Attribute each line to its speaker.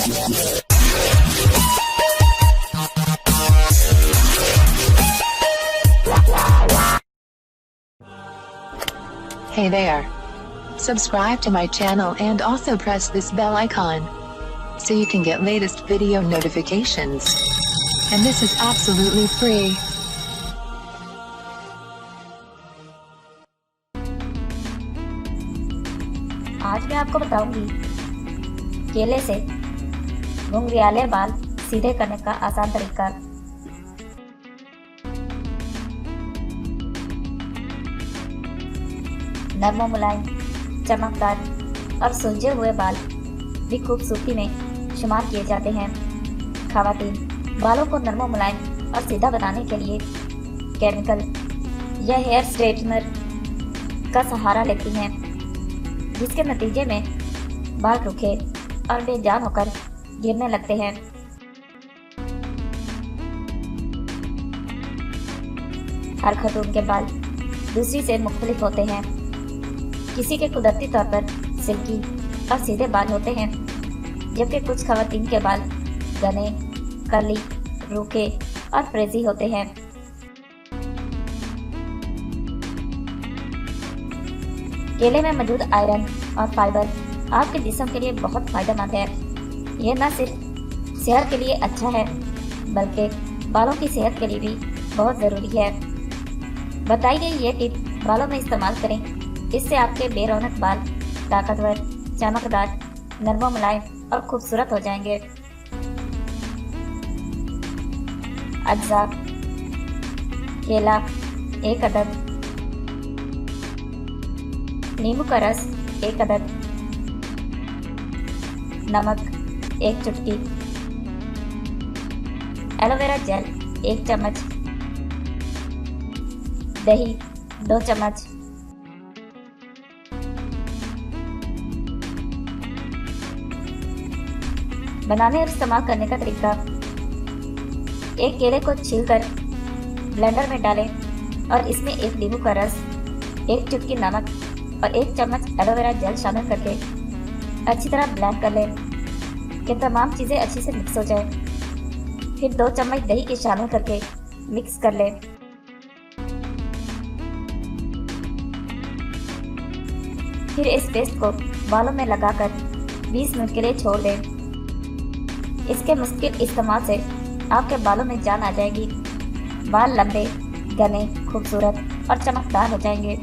Speaker 1: Hey there. Subscribe to my channel and also press this bell icon so you can get latest video notifications. And this is absolutely free.
Speaker 2: आज मैं आपको बताऊंगी केले से घुंघराले बाल सीधे करने का आसान तरीका। नरम मुलायम, चमकदार और सुलझे हुए बाल भी खूबसूरती में शुमार किए जाते हैं। खवातीन बालों को नरम मुलायम और सीधा बनाने के लिए केमिकल या हेयर स्ट्रेटनर का सहारा लेती हैं, जिसके नतीजे में बाल रूखे और बेजान होकर गिरने लगते हैं। हर खातून के बाल दूसरी से मुख्तलिफ होते हैं। किसी के कुदरती तौर पर सिल्की और सीधे बाल होते हैं, जबकि कुछ खवातीन के बाल घने, कर्ली, रूखे और फ्रेजी होते हैं। केले में मौजूद आयरन और फाइबर आपके जिस्म के लिए बहुत फायदेमंद है। यह न सिर्फ सेहत के लिए अच्छा है, बल्कि बालों की सेहत के लिए भी बहुत ज़रूरी है। बताई गई ये टिप बालों में इस्तेमाल करें, इससे आपके बेरौनक बाल ताकतवर, चमकदार, नरम मुलायम और खूबसूरत हो जाएंगे। अज्जा: केला 1 अदद, नींबू का रस 1 अदद, नमक 1 चुटकी, एलोवेरा जेल 1 चम्मच, दही 2 चम्मच। बनाने और इस्तेमाल करने का तरीका: एक केले को छीलकर ब्लेंडर में डालें और इसमें 1 नींबू का रस, 1 चुटकी नमक और 1 चम्मच एलोवेरा जेल शामिल करके अच्छी तरह ब्लेंड कर लें कि तमाम चीज़ें अच्छी से मिक्स हो जाए। फिर 2 चम्मच दही के शामिल करके मिक्स कर लें। फिर इस पेस्ट को बालों में लगाकर 20 मिनट के लिए छोड़ दें। इसके मुश्किल इस्तेमाल से आपके बालों में जान आ जाएगी। बाल लंबे, घने, खूबसूरत और चमकदार हो जाएंगे।